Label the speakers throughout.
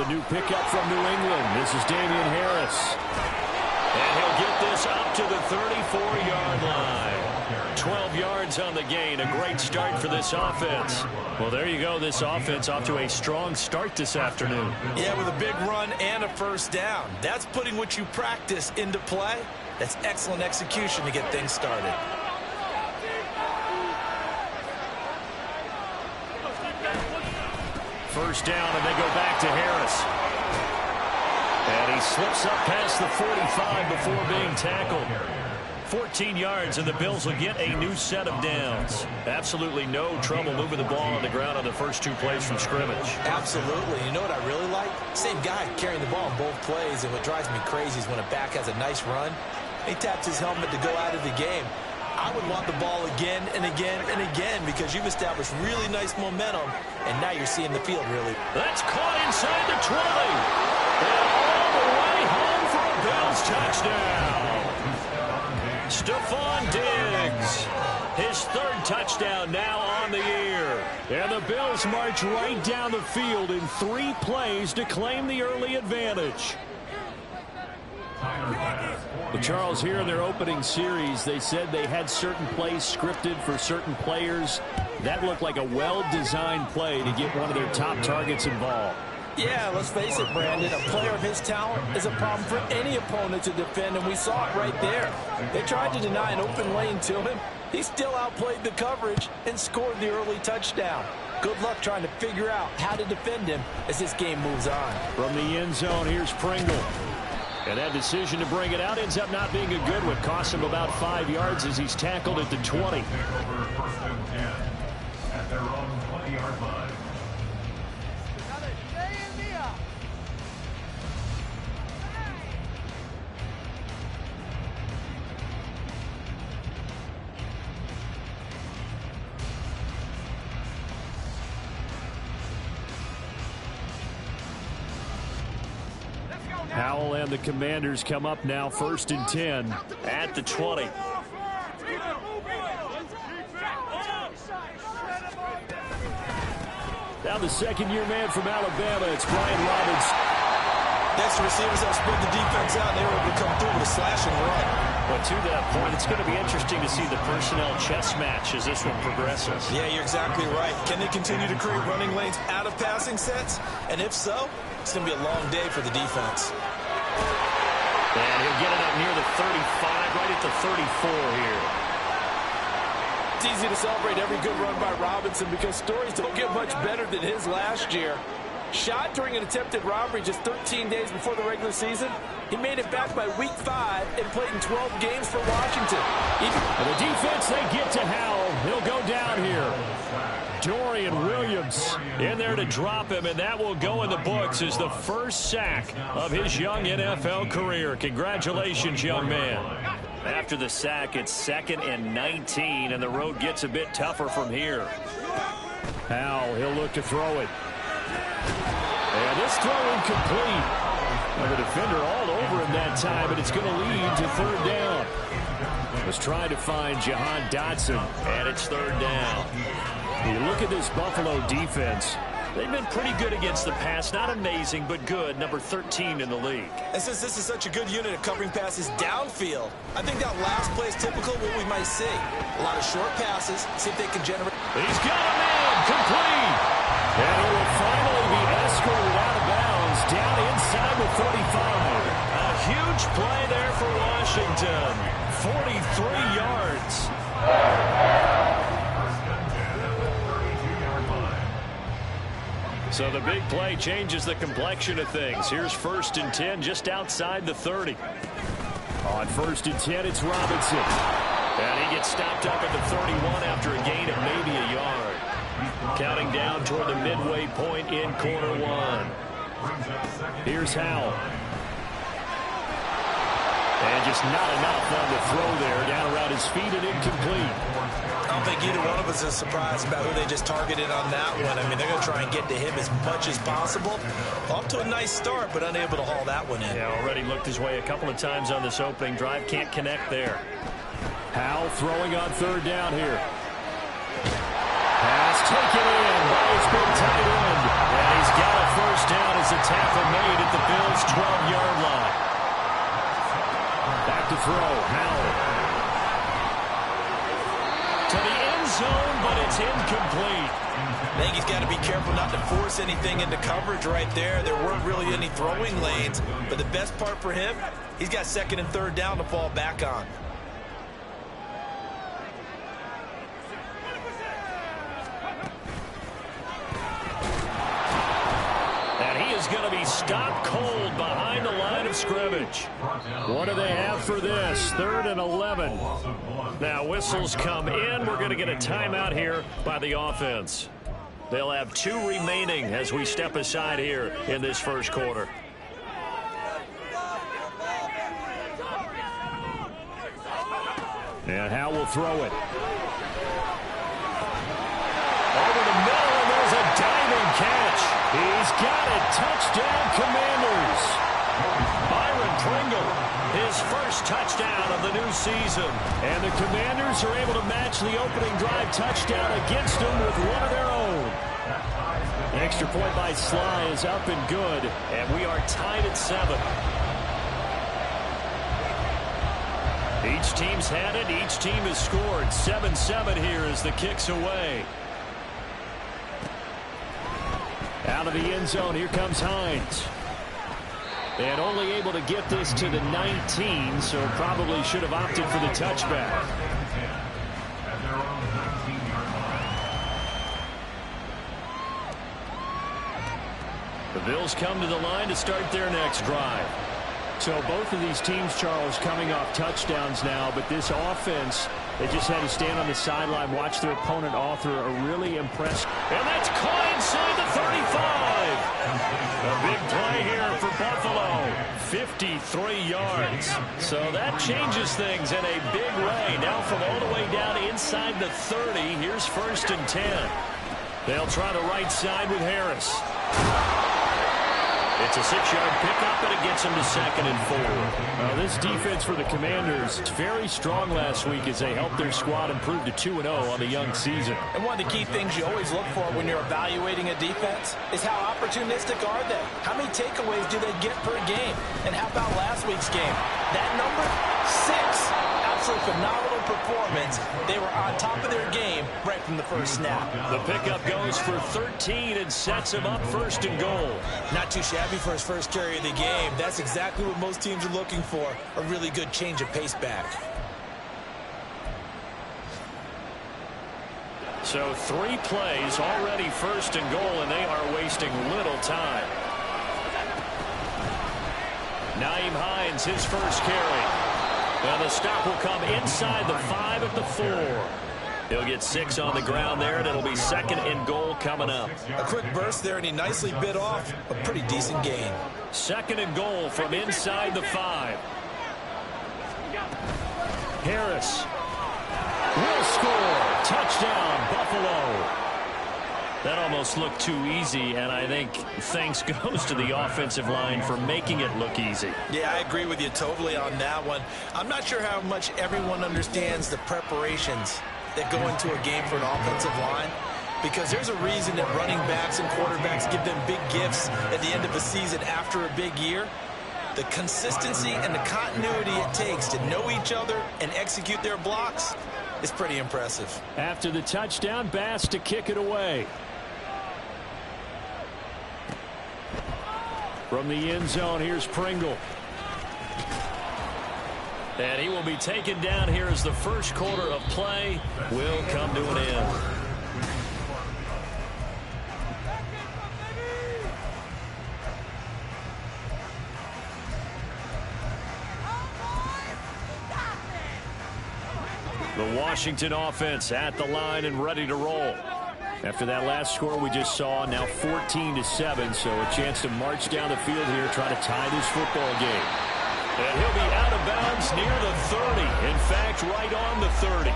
Speaker 1: the new pickup from New England. This is Damian Harris. And he'll get this up to the 34-yard line. 12 yards on the gain. A great start for this offense. Well, there you go. This offense off to a strong start this afternoon.
Speaker 2: Yeah, with a big run and a first down. That's putting what you practice into play. That's excellent execution to get things started.
Speaker 1: First down, and they go back to Harris. And he slips up past the 45 before being tackled. 14 yards, and the Bills will get a new set of downs. Absolutely no trouble moving the ball on the ground on the first 2 plays from scrimmage.
Speaker 2: Absolutely. You know what I really like? Same guy carrying the ball in both plays, and what drives me crazy is when a back has a nice run, he taps his helmet to go out of the game. I would want the ball again and again and again because you've established really nice momentum, and now you're seeing the field really.
Speaker 1: That's caught inside the 20. And all the way home for a Bills touchdown. Stephon Diggs, his 3rd touchdown now on the year. And the Bills march right down the field in 3 plays to claim the early advantage. Well, Charles, here in their opening series, they said they had certain plays scripted for certain players. That looked like a well-designed play to get one of their top targets involved.
Speaker 2: Yeah, let's face it, Brandon. A player of his talent is a problem for any opponent to defend, and we saw it right there. They tried to deny an open lane to him. He still outplayed the coverage and scored the early touchdown. Good luck trying to figure out how to defend him as this game moves on.
Speaker 1: From the end zone, here's Pringle. And that decision to bring it out ends up not being a good one. Costs him about 5 yards as he's tackled at the 20.
Speaker 3: At their own 20-yard line.
Speaker 1: Howell and the Commanders come up now, 1st and 10 at the 20. Now the second-year man from Alabama, it's Brian Robinson.
Speaker 2: Next, receivers have spread the defense out, and they were able to come through with a slash and run.
Speaker 1: But to that point, it's going to be interesting to see the personnel chess match as this one progresses.
Speaker 2: Yeah, you're exactly right. Can they continue to create running lanes out of passing sets? And if so, it's going to be a long day for the defense.
Speaker 1: And he'll get it up near the 35, right at the 34 here.
Speaker 2: It's easy to celebrate every good run by Robinson because stories don't get much better than his last year. Shot during an attempted robbery just 13 days before the regular season. He made it back by week 5 and played in 12 games for Washington.
Speaker 1: And the defense, they get to Howell. He'll go down here. Dorian Williams in there to drop him, and that will go in the books as the first sack of his young NFL career. Congratulations, young man. After the sack, it's 2nd and 19, and the road gets a bit tougher from here. Howell, he'll look to throw it. And this throw incomplete. Well, the defender all over him that time, but it's going to lead to 3rd down. Was trying to find Jahan Dotson, and it's 3rd down. You look at this Buffalo defense. They've been pretty good against the pass. Not amazing, but good. Number 13 in the league.
Speaker 2: And since this is such a good unit of covering passes downfield, I think that last play is typical of what we might see. A lot of short passes. See if they can generate.
Speaker 1: He's got a man. Complete. And he will finally be escorted out of bounds down inside the 45. A huge play there for Washington. 43 yards. So the big play changes the complexion of things. Here's 1st and 10 just outside the 30. On 1st and 10, it's Robinson. And he gets stopped up at the 31 after a gain of maybe a yard. Counting down toward the midway point in quarter 1. Here's Howell. And just not enough on the throw there. Down around his feet and incomplete.
Speaker 2: I don't think either one of us is surprised about who they just targeted on that one. I mean, they're going to try and get to him as much as possible. Off to a nice start, but unable to haul that one in.
Speaker 1: Yeah, already looked his way a couple of times on this opening drive. Can't connect there. Howell throwing on 3rd down here. Pass taken in by his big tight end. And he's got a 1st first down as the tackle made at the Bills' 12-yard line. Back to throw, Howell. To the end zone, but it's incomplete.
Speaker 2: I think he's got to be careful not to force anything into coverage right there. There weren't really any throwing lanes, but the best part for him, he's got second and third down to fall back on.
Speaker 1: And he is going to be stopped cold behind the line of scrimmage. What do they have for this? 3rd and 11. Now whistles come in. We're going to get a timeout here by the offense. They'll have 2 remaining as we step aside here in this first quarter. And Howell will throw it. Over the middle, and there's a diving catch. He's got it. Touchdown, Commanders. Byron Pringle, his first touchdown of the new season. And the Commanders are able to match the opening drive touchdown against them with one of their own. An extra point by Sly is up and good, and we are tied at 7. Each team's had it. Each team has scored. 7-7 here as the kick's away. Out of the end zone, here comes Hines. And only able to get this to the 19, so probably should have opted for the touchback. The Bills come to the line to start their next drive. So both of these teams, Charles, coming off touchdowns now, but this offense, they just had to stand on the sideline, watch their opponent author a really impressive. And that's caught inside the 35. A big play here for Buffalo. 53 yards. So that changes things in a big way. Now from all the way down inside the 30, here's 1st and 10. They'll try the right side with Harris. It's a 6-yard pickup, and it gets them to 2nd and 4. This defense for the Commanders is very strong last week as they helped their squad improve to 2-0 on the young season.
Speaker 2: And one of the key things you always look for when you're evaluating a defense is how opportunistic are they? How many takeaways do they get per game? And how about last week's game? That number, 6. Absolutely phenomenal performance. They were on top of their game right from the first snap.
Speaker 1: The pickup goes for 13 and sets him up 1st and goal.
Speaker 2: Not too shabby for his first carry of the game. That's exactly what most teams are looking for, a really good change of pace back.
Speaker 1: So 3 plays already 1st and goal, and they are wasting little time. Nyheim Hines, his first carry. And the stop will come inside the 5 at the 4. He'll get 6 on the ground there, and it'll be 2nd and goal coming up.
Speaker 2: A quick burst there, and he nicely bit off a pretty decent gain.
Speaker 1: 2nd and goal from inside the 5. Harris will score. Touchdown, Buffalo. That almost looked too easy, and I think thanks goes to the offensive line for making it look easy.
Speaker 2: Yeah, I agree with you totally on that one. I'm not sure how much everyone understands the preparations that go into a game for an offensive line, because there's a reason that running backs and quarterbacks give them big gifts at the end of the season after a big year. The consistency and the continuity it takes to know each other and execute their blocks is pretty impressive.
Speaker 1: After the touchdown, Bass to kick it away. From the end zone, here's Pringle. And he will be taken down here as the first quarter of play will come to an end. The Washington offense at the line and ready to roll. After that last score we just saw, now 14-7, so a chance to march down the field here, try to tie this football game. And he'll be out of bounds near the 30. In fact, right on the 30.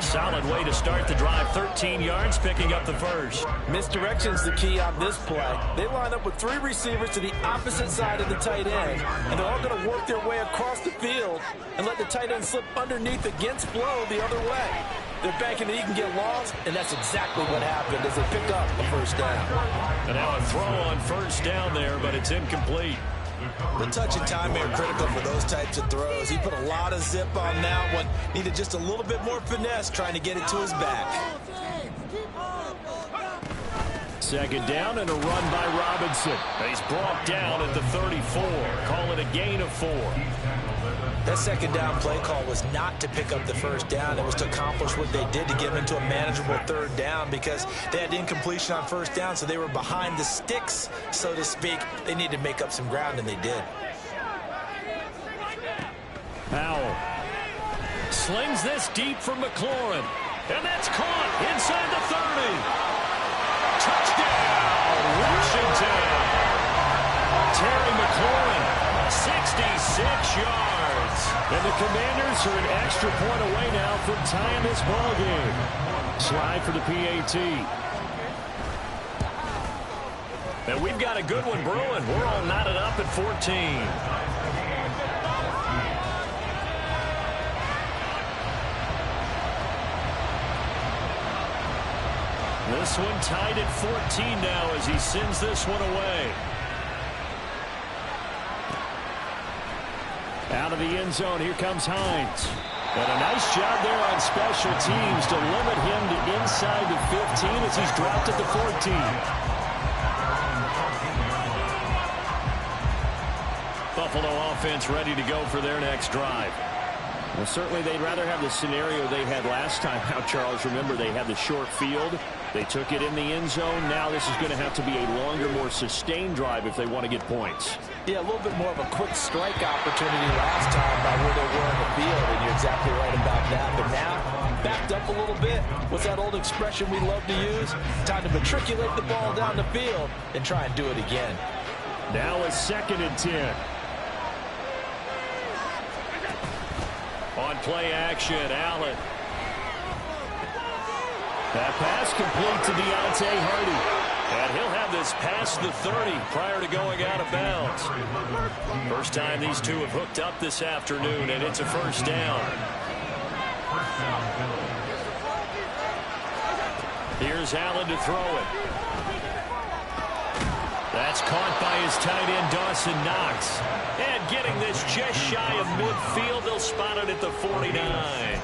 Speaker 1: Solid way to start the drive. 13 yards, picking up the first.
Speaker 2: Misdirection's the key on this play. They line up with 3 receivers to the opposite side of the tight end, and they're all going to work their way across the field and let the tight end slip underneath against flow the other way. They're banking that he can get lost, and that's exactly what happened as they pick up a first down.
Speaker 1: And now a throw on first down there, but it's incomplete.
Speaker 2: The touch and time are critical for those types of throws. He put a lot of zip on that one. Needed just a little bit more finesse trying to get it to his back.
Speaker 1: Second down and a run by Robinson. He's brought down at the 34. Call it a gain of 4.
Speaker 2: That second down play call was not to pick up the first down. It was to accomplish what they did to get them into a manageable third down because they had incompletion on first down, so they were behind the sticks, so to speak. They needed to make up some ground, and they did.
Speaker 1: Powell slings this deep from McLaurin, and that's caught inside the 30. Touchdown, Washington. Terry McLaurin, 66 yards. And the Commanders are an extra point away now from tying this ball game. Slide for the PAT. And we've got a good one brewing. We're all knotted up at 14. This one tied at 14 now as he sends this one away. Out of the end zone, here comes Hines. And a nice job there on special teams to limit him to inside the 15 as he's dropped at the 14. Buffalo offense ready to go for their next drive. Well, certainly they'd rather have the scenario they had last time out, Charles. Remember, they had the short field. They took it in the end zone. Now this is going to have to be a longer, more sustained drive if they want to get points.
Speaker 2: Yeah, a little bit more of a quick strike opportunity last time by where they were in the field, and you're exactly right about that. But now, backed up a little bit. What's that old expression we love to use? Time to matriculate the ball down the field and try and do it again.
Speaker 1: Now a 2nd and 10. On play action, Allen. That pass complete to Deontay Hardy. And he'll have this past the 30 prior to going out of bounds. First time these two have hooked up this afternoon, and it's a first down. Here's Allen to throw it. That's caught by his tight end, Dawson Knox. And getting this just shy of midfield, they'll spot it at the 49.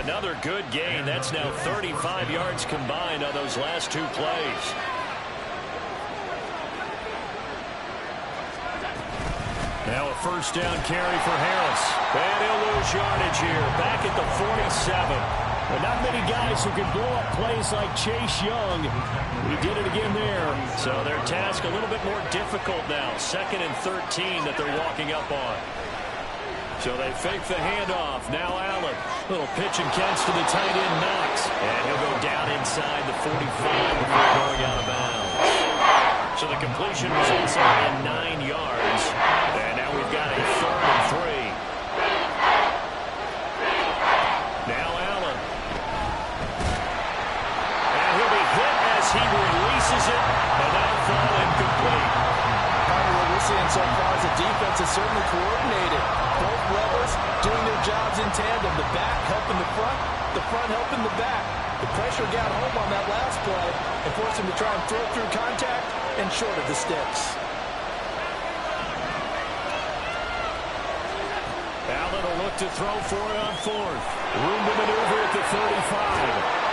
Speaker 1: Another good gain. That's now 35 yards combined on those last 2 plays. Now a first down carry for Harris. And he'll lose yardage here. Back at the 47. But not many guys who can blow up plays like Chase Young. He did it again there. So their task a little bit more difficult now. 2nd and 13 that they're walking up on. So they fake the handoff. Now Allen. Little pitch and catch to the tight end, Knox. And he'll go down inside the 45 before going out of bounds. So the completion results in 9 yards. And now we've got a 3rd and 3. Now Allen. And he'll be hit as he releases it. And that'll fall incomplete.
Speaker 2: What we're seeing so far is the defense is certainly coordinated. Both levels doing their jobs in tandem. The back helping the front helping the back. The pressure got home on that last play and forced him to try and throw through contact and short of the sticks.
Speaker 1: Allen will look to throw for it on 4th. Room to maneuver at the 35.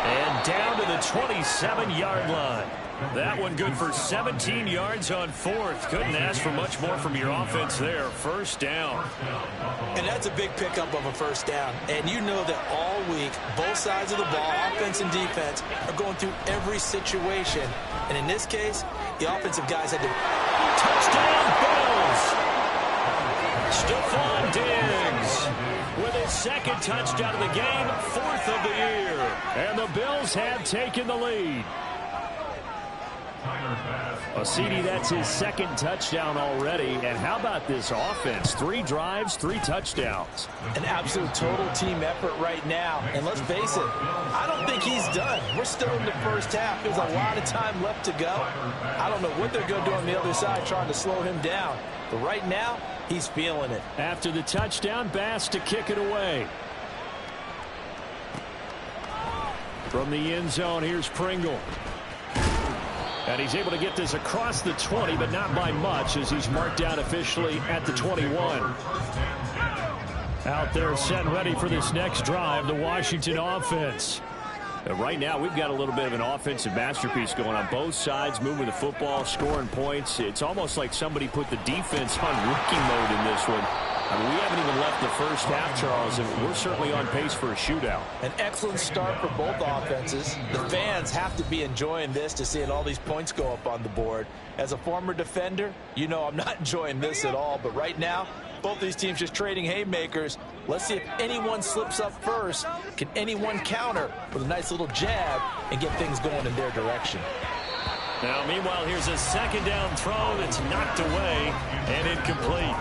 Speaker 1: And down to the 27-yard line. That one good for 17 yards on 4th. Couldn't ask for much more from your offense there. First down.
Speaker 2: And that's a big pickup of a first down. And you know that all week, both sides of the ball, offense and defense, are going through every situation. And in this case, the offensive guys had to...
Speaker 1: Touchdown, Bills! Stephon Diggs with his 2nd touchdown of the game, 4th of the year. And the Bills have taken the lead. CD, that's his 2nd touchdown already. And how about this offense? 3 drives, 3 touchdowns.
Speaker 2: An absolute total team effort right now. And let's face it, I don't think he's done. We're still in the first half. There's a lot of time left to go. I don't know what they're going to do on the other side trying to slow him down. But right now, he's feeling it.
Speaker 1: After the touchdown, Bass to kick it away. From the end zone, here's Pringle. And he's able to get this across the 20, but not by much, as he's marked down officially at the 21. Out there set and ready for this next drive, the Washington offense. Right now, we've got a little bit of an offensive masterpiece going on both sides, moving the football, scoring points. It's almost like somebody put the defense on rookie mode in this one. I mean, we haven't even left the first half, Charles, and we're certainly on pace for a shootout.
Speaker 2: An excellent start for both offenses. The fans have to be enjoying this to seeing all these points go up on the board. As a former defender, you know I'm not enjoying this at all, but right now, both these teams just trading haymakers. Let's see if anyone slips up first. Can anyone counter with a nice little jab and get things going in their direction?
Speaker 1: Now, meanwhile, here's a second down throw that's knocked away and incomplete.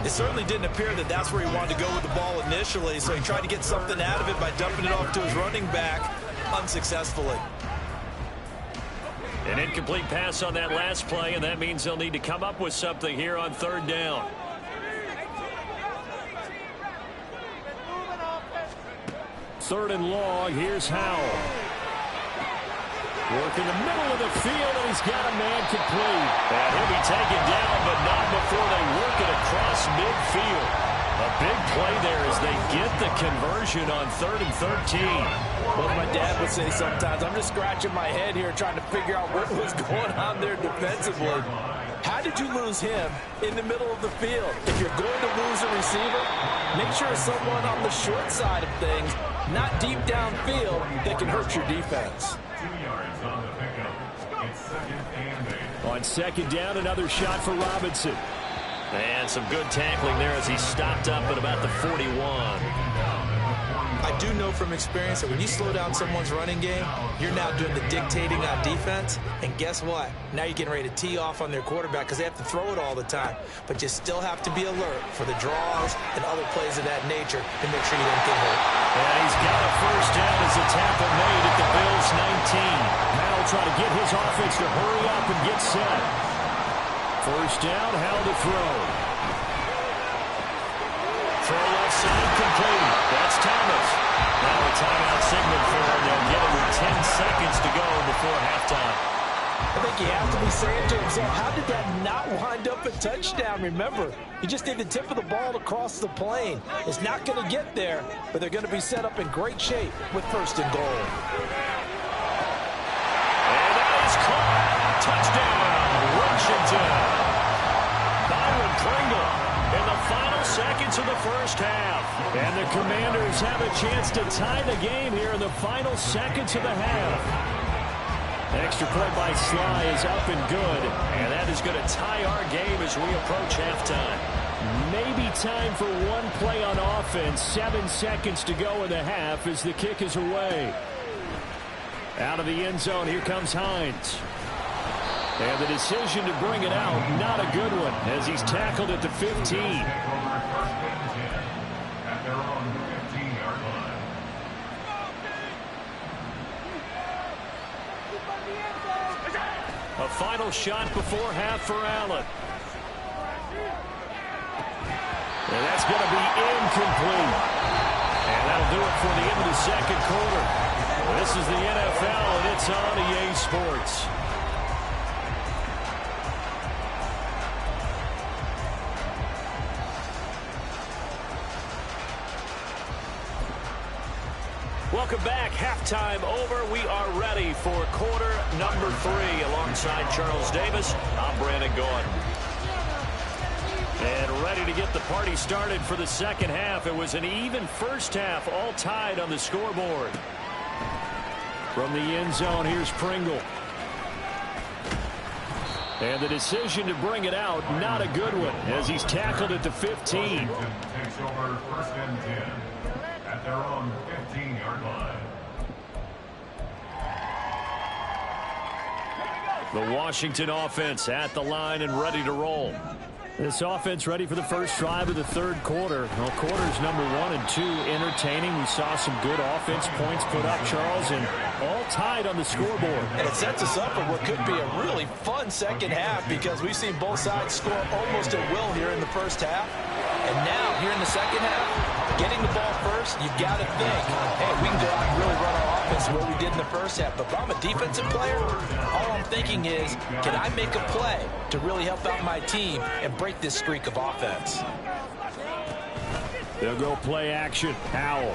Speaker 2: It certainly didn't appear that that's where he wanted to go with the ball initially, so he tried to get something out of it by dumping it off to his running back unsuccessfully.
Speaker 1: An incomplete pass on that last play, and that means they'll need to come up with something here on third down. Third and long, here's Howell. Work in the middle of the field, and he's got a man complete. And he'll be taken down, but not before they work it across midfield. A big play there as they get the conversion on 3rd and 13.
Speaker 2: Well, my dad would say sometimes, I'm just scratching my head here trying to figure out what was going on there defensively. How did you lose him in the middle of the field? If you're going to lose a receiver, make sure it's someone on the short side of things, not deep downfield, that can hurt your defense.
Speaker 3: 2 yards on the pickup. It's second and 8.
Speaker 1: On second down, another shot for Robinson. And some good tackling there as he stopped up at about the 41.
Speaker 2: I do know from experience that when you slow down someone's running game, you're now doing the dictating on defense. And guess what? Now you're getting ready to tee off on their quarterback because they have to throw it all the time. But you still have to be alert for the draws and other plays of that nature to make sure you don't get hurt.
Speaker 1: And he's got a first down as a tackle made at the Bills' 19. Now he'll try to get his offense to hurry up and get set. First down, how to throw. Throw left side complete. That's Thomas. Now a timeout signal for him. They'll get him with 10 seconds to go before halftime.
Speaker 2: I think you have to be saying to himself, how did that not wind up a touchdown? Remember, he just did the tip of the ball across the plane. It's not going to get there, but they're going to be set up in great shape with 1st and goal.
Speaker 1: And that is caught. Touchdown, Washington. Byron Pringle in the final seconds of the first half. And the Commanders have a chance to tie the game here in the final seconds of the half. Extra point by Sly is up and good, and that is going to tie our game as we approach halftime. Maybe time for one play on offense. 7 seconds to go in the half as the kick is away. Out of the end zone, here comes Hines. And the decision to bring it out, not a good one, as he's tackled at the 15.
Speaker 3: At their own 15-yard line.
Speaker 1: A final shot before half for Allen. And that's going to be incomplete. And that'll do it for the end of the second quarter. This is the NFL, and it's on EA Sports. Welcome back. Halftime over. We are ready for quarter number 3. Alongside Charles Davis, I'm Brandon Gaudin. And ready to get the party started for the second half. It was an even first half, all tied on the scoreboard. From the end zone, here's Pringle. And the decision to bring it out, not a good one, as he's tackled at the 15.
Speaker 3: Takes over 1st and 10 at their own 15-yard line.
Speaker 1: The Washington offense at the line and ready to roll. This offense ready for the first drive of the third quarter. Well, quarters number 1 and 2 entertaining. We saw some good offense points put up, Charles, and all tied on the scoreboard.
Speaker 2: And it sets us up for what could be a really fun second half because we've seen both sides score almost at will here in the first half. And now, here in the second half, getting the ball first, you've got to think, hey, we can go out and really run our offense offense the way we did in the first half. But if I'm a defensive player, all I'm thinking is, can I make a play to really help out my team and break this streak of offense?
Speaker 1: They'll go play action. Howell.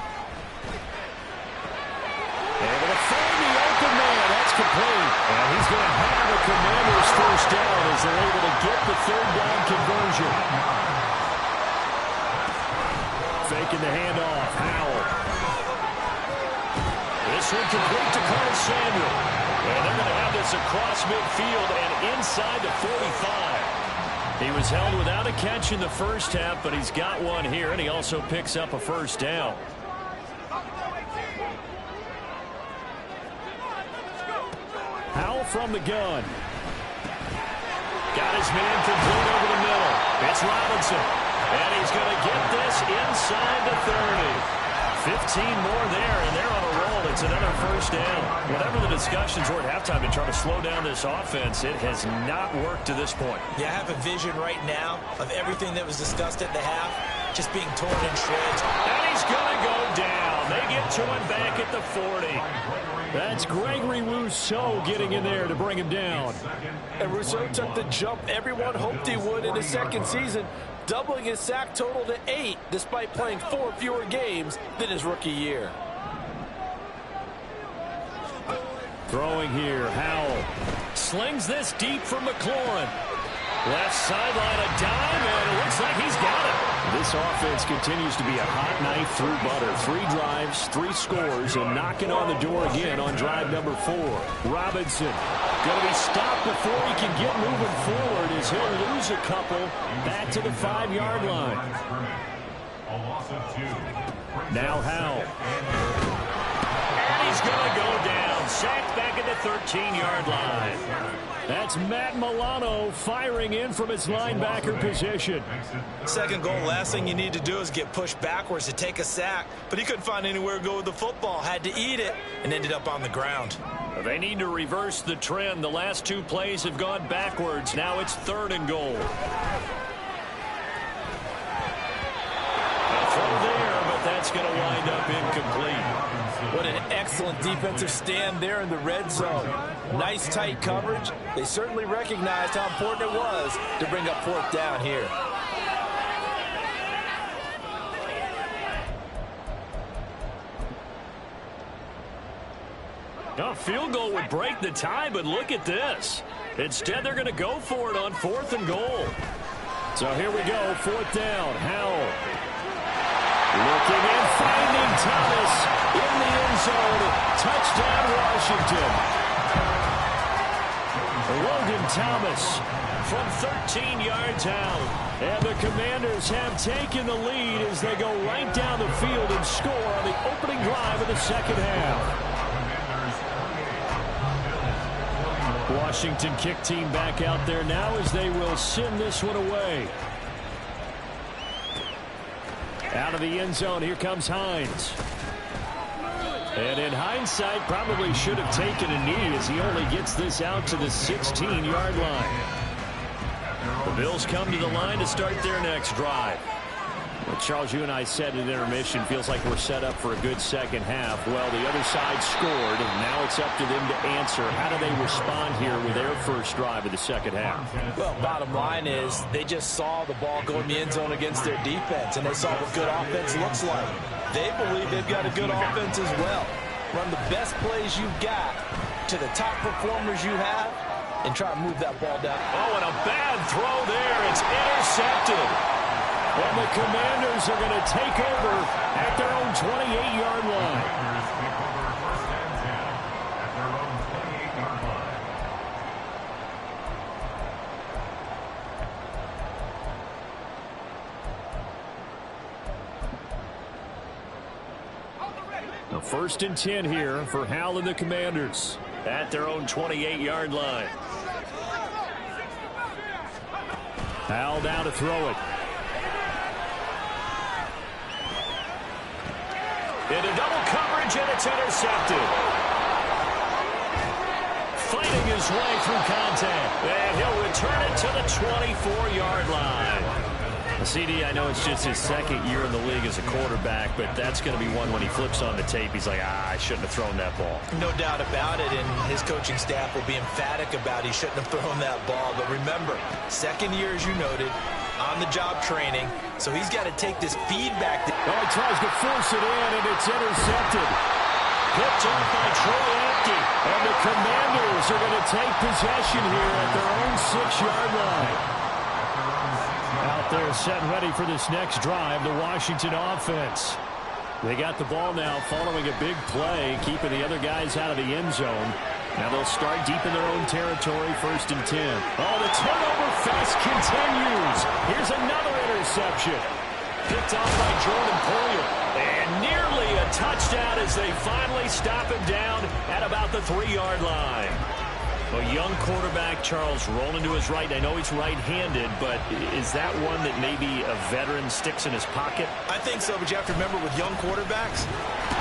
Speaker 1: Able to find the open man. That's complete. And he's going to have the Commanders' first down as they're able to get the third down conversion. Faking the handoff. Howell. This one complete to Carl Samuel. And they're going to have this across midfield and inside the 45. He was held without a catch in the first half, but he's got one here, and he also picks up a first down. Howell from the gun. Got his man complete over the middle. It's Robinson. And he's going to get this inside the 30. 15 more there, and they're on a roll. It's another first down. Whatever the discussions were at halftime to try to slow down this offense, it has not worked to this point.
Speaker 2: Yeah, I have a vision right now of everything that was discussed at the half just being torn in shreds.
Speaker 1: And he's going to go down. They get to him back at the 40. That's Gregory Rousseau getting in there to bring him down.
Speaker 2: And Rousseau took the jump everyone hoped he would in his second season, doubling his sack total to 8 despite playing 4 fewer games than his rookie year.
Speaker 1: Throwing here, Howell slings this deep from McLaurin. Left sideline, a dime, and it looks like he's got it. This offense continues to be a hot knife through butter. 3 drives, 3 scores, and knocking on the door again on drive number 4. Robinson going to be stopped before he can get moving forward as he'll lose a couple back to the 5-yard line. Now Howell. And he's going to go down. Sacked back at the 13-yard line. That's Matt Milano firing in from his linebacker position.
Speaker 2: Second goal, last thing you need to do is get pushed backwards to take a sack. But he couldn't find anywhere to go with the football. Had to eat it and ended up on the ground.
Speaker 1: They need to reverse the trend. The last 2 plays have gone backwards. Now it's 3rd and goal. From there, but that's going to wind up incomplete.
Speaker 2: What an excellent defensive stand there in the red zone. Nice tight coverage. They certainly recognized how important it was to bring up 4th down here.
Speaker 1: A field goal would break the tie, but look at this. Instead, they're going to go for it on 4th and goal. So here we go, 4th down. Howell looking and finding Thomas in the end zone. Touchdown, Washington. Logan Thomas from 13 yards out. And the Commanders have taken the lead as they go right down the field and score on the opening drive of the second half. Washington kick team back out there now as they will send this one away. Out of the end zone, here comes Hines. And in hindsight, probably should have taken a knee as he only gets this out to the 16-yard line. The Bills come to the line to start their next drive. Well, Charles, you and I said at intermission, feels like we're set up for a good second half. Well, the other side scored, and now it's up to them to answer. How do they respond here with their first drive of the second half?
Speaker 2: Well, bottom line is they just saw the ball go in the end zone against their defense, and they saw what good offense looks like. They believe they've got a good offense as well. Run the best plays you've got to the top performers you have and try to move that ball down.
Speaker 1: Oh, and a bad throw there. It's intercepted. And the Commanders are going to take over at their own 28-yard line. The 1st and 10 here for Howell and the Commanders at their own 28-yard line. Howell down to throw it. Into double coverage, and it's intercepted. Fighting his way through contact. And he'll return it to the 24-yard line. CD, I know it's just his second year in the league as a quarterback, but that's going to be one when he flips on the tape, he's like, I shouldn't have thrown that ball.
Speaker 2: No doubt about it, and his coaching staff will be emphatic about he shouldn't have thrown that ball. But remember, second year, as you noted, on-the-job training, so he's got to take this feedback.
Speaker 1: Oh, he tries to force it in, and it's intercepted. Picked off by Troy Apke, and the Commanders are going to take possession here at their own 6-yard line. Out there set ready for this next drive, the Washington offense. They got the ball now following a big play, keeping the other guys out of the end zone. Now they'll start deep in their own territory, 1st and 10. Oh, the turnover fest continues. Here's another interception. Picked off by Jordan Poyer. And nearly a touchdown as they finally stop him down at about the 3-yard line. A young quarterback, Charles, rolling to his right. I know he's right-handed, but is that one that maybe a veteran sticks in his pocket?
Speaker 2: I think so, but you have to remember with young quarterbacks,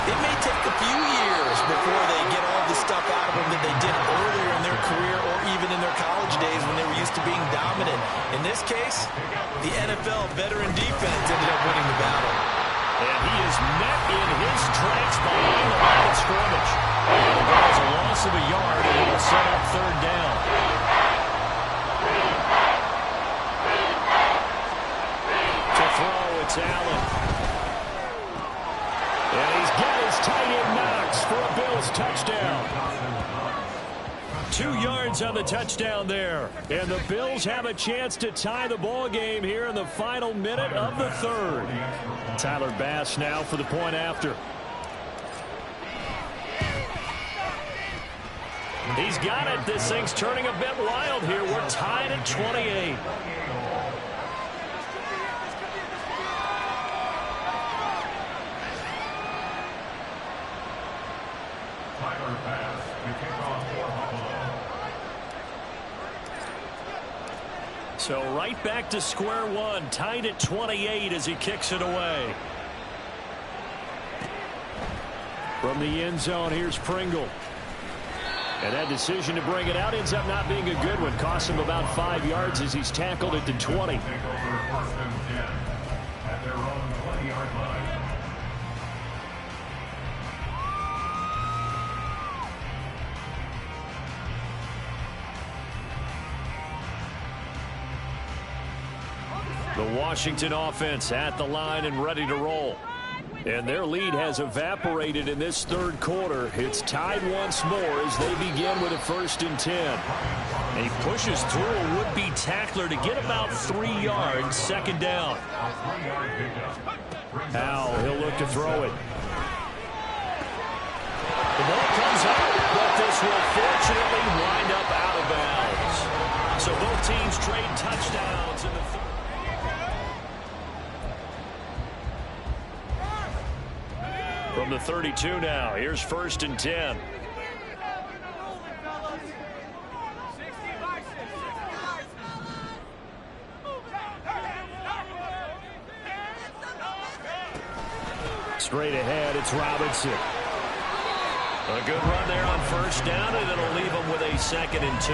Speaker 2: it may take a few years before they get all the stuff out of them that they did earlier in their career or even in their college days when they were used to being dominant. In this case, the NFL veteran defense ended up winning the battle.
Speaker 1: And he is met in his tracks behind the line of scrimmage. And the ball is a loss of a yard, and it will set up 3rd down. To throw, it's Allen. And he's got his tight end Knox for a Bills touchdown. 2 yards on the touchdown there. And the Bills have a chance to tie the ball game here in the final minute of the 3rd. Tyler Bass now for the point after. He's got it. This thing's turning a bit wild here. We're tied at 28.
Speaker 3: Tyler Bass, the kickoff for Buffalo.
Speaker 1: So right back to square one, tied at 28 as he kicks it away. From the end zone, here's Pringle. And that decision to bring it out ends up not being a good one. Costs him about 5 yards as he's tackled at the 20.
Speaker 3: Take over 1st and 10 at their own 20-yard line.
Speaker 1: The Washington offense at the line and ready to roll. And their lead has evaporated in this 3rd quarter. It's tied once more as they begin with a 1st and 10. And he pushes through a would-be tackler to get about 3 yards, 2nd down. Howell, he'll look to throw it. The ball comes out, but this will fortunately wind up out of bounds. So both teams trade touchdowns in the 3rd. From the 32 now, here's 1st and 10. Straight ahead, it's Robinson. A good run there on 1st down, and it'll leave him with a 2nd and 2.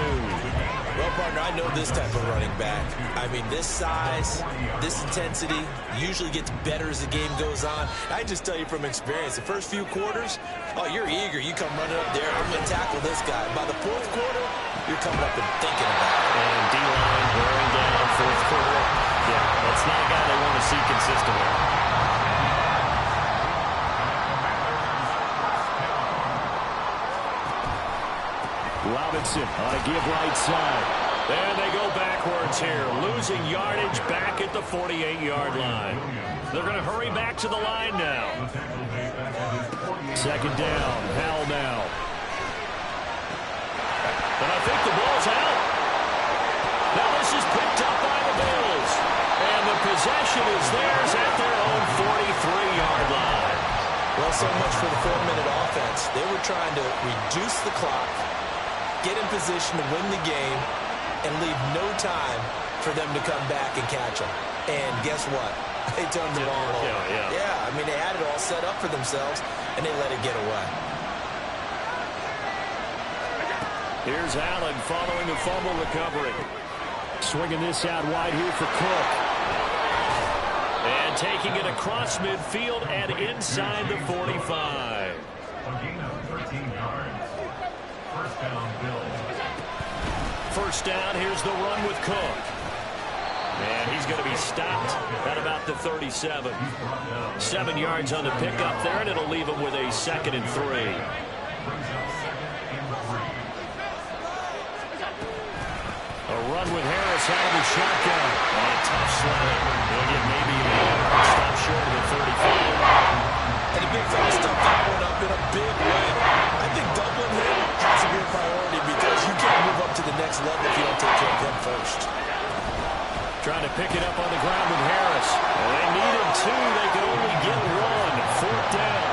Speaker 2: Well, partner, I know this type of running back. I mean, this size, this intensity usually gets better as the game goes on. I just tell you from experience, the first few quarters, oh, you're eager. You come running up there, I'm going to tackle this guy. By the 4th quarter, you're coming up and thinking about it.
Speaker 1: And D-line wearing down 4th quarter. Yeah, that's not a guy they want to see consistently. Robinson on a give right side. And they go backwards here, losing yardage back at the 48-yard line. They're going to hurry back to the line now. 2nd down, Howell now. And I think the ball's out. Now this is picked up by the Bills. And the possession is theirs at their own 43-yard line.
Speaker 2: Well, so much for the 4-minute offense. They were trying to reduce the clock, get in position to win the game, and leave no time for them to come back and catch them. And guess what? They turned the ball over. Yeah, I mean, they had it all set up for themselves, and they let it get away.
Speaker 1: Here's Allen following a fumble recovery. Swinging this out wide here for Cook. taking it across midfield and inside the 45.
Speaker 3: A gain of 13 yards. First down, Bills.
Speaker 1: First down, here's the run with Cook. And he's going to be stopped at about the 37. 7 yards on the pickup there, and it'll leave him with a 2nd and 3.
Speaker 3: Brings up 2nd and 3.
Speaker 1: A run with Harris out of the shotgun. And a tough slant. He'll get maybe a yard. Stop short of the 35.
Speaker 2: And the big fella stuffed that one up in a big way. I think doubling him has to be a priority because you can't move up to the next level if you don't take care of him first.
Speaker 1: Trying to pick it up on the ground with Harris. Well, they needed 2. They could only get 1. 4th down.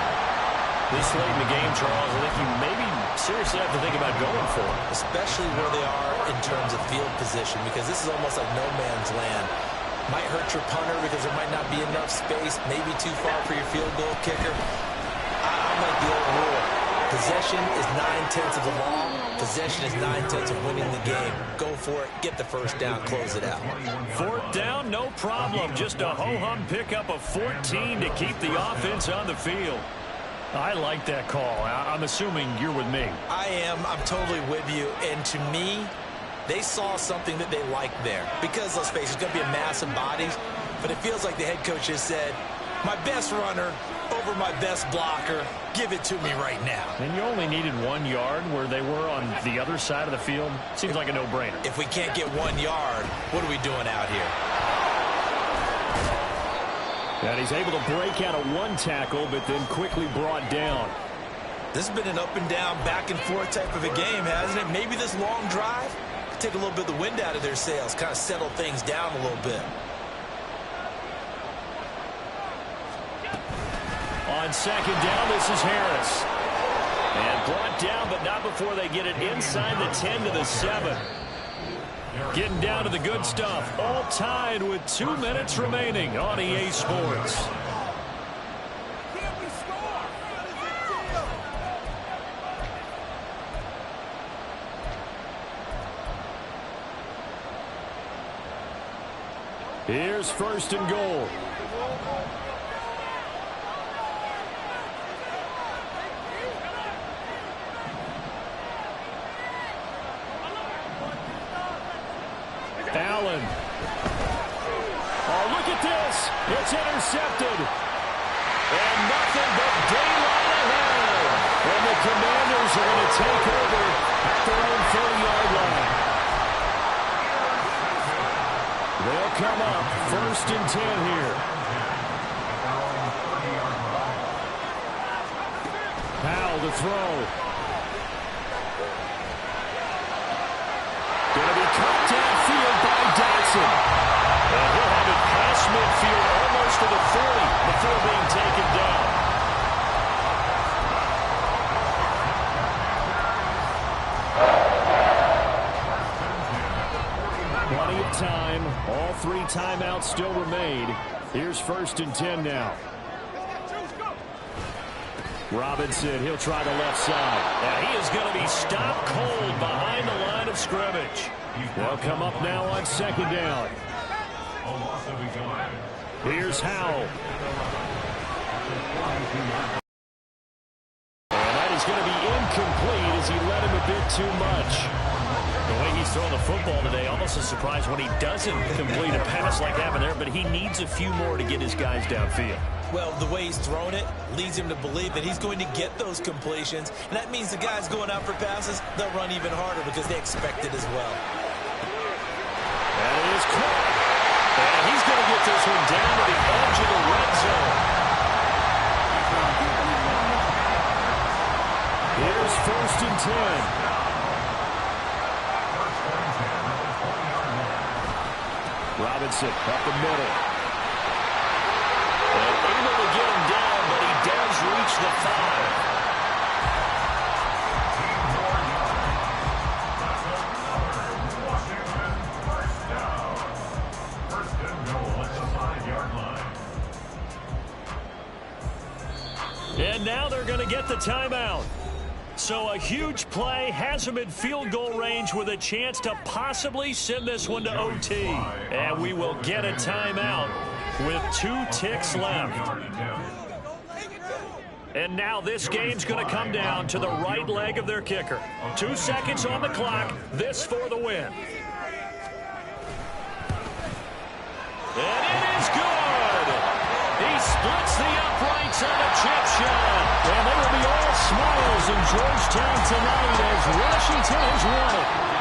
Speaker 1: This late in the game, Charles, I think you maybe seriously have to think about going for it.
Speaker 2: Especially where they are in terms of field position, because this is almost like no man's land. Might hurt your punter because there might not be enough space, maybe too far for your field goal kicker. I'm like the old rule. Possession is 9/10 of the law. Possession is 9/10 of winning the game. Go for it. Get the first down. Close it out.
Speaker 1: 4th down, no problem. Just a ho-hum pickup of 14 to keep the offense on the field. I like that call. I'm assuming you're with me.
Speaker 2: I am. I'm totally with you. And to me, they saw something that they liked there. Because, let's face it, it's going to be a mass of bodies. But it feels like the head coach has said, my best runner over my best blocker. Give it to me right now.
Speaker 1: And you only needed 1 yard where they were on the other side of the field. Seems like a no-brainer.
Speaker 2: If we can't get 1 yard, what are we doing out here?
Speaker 1: And he's able to break out of 1 tackle, but then quickly brought down.
Speaker 2: This has been an up-and-down, back-and-forth type of a game, hasn't it? Maybe this long drive could take a little bit of the wind out of their sails, kind of settle things down a little bit.
Speaker 1: On 2nd down, this is Harris. And brought down, but not before they get it inside the 10 to the 7. Getting down to the good stuff. All tied with 2 minutes remaining on EA Sports. Here's 1st and goal. Allen. Oh, look at this. It's intercepted. And nothing but daylight ahead. And the Commanders are going to take over at their own 30-yard line. They'll come up 1st and 10 here. Powell to throw. Going to be cut downfield by Dotson. And he'll have it past midfield almost to the 40 before being taken down. Plenty of time. All 3 timeouts still remain. Here's 1st and 10 now. Robinson, he'll try the left side. And he is going to be stopped cold behind the line of scrimmage. They'll come up now on 2nd down. Here's Howell. And that is going to be incomplete as he led him a bit too much. The way he's throwing the football today, almost a surprise when he doesn't complete a pass like happened there, but he needs a few more to get his guys downfield.
Speaker 2: Well, the way he's thrown it leads him to believe that he's going to get those completions. And that means the guys going out for passes, they'll run even harder because they expect it as well.
Speaker 1: And it is caught. And he's going to get this one down to the edge of the red zone. Here's 1st and 10. Robinson up the middle. And able to get him down, but he does reach the 5. And now they're going to get the timeout. So a huge play has him in field goal range with a chance to possibly send this one to OT. And we will get a timeout with 2 ticks left. And now this game's going to come down to the right leg of their kicker. 2 seconds on the clock. This for the win. And it is good. He splits the uprights on a chip shot. And they will be all smiles in Georgetown tonight as Washington has won it.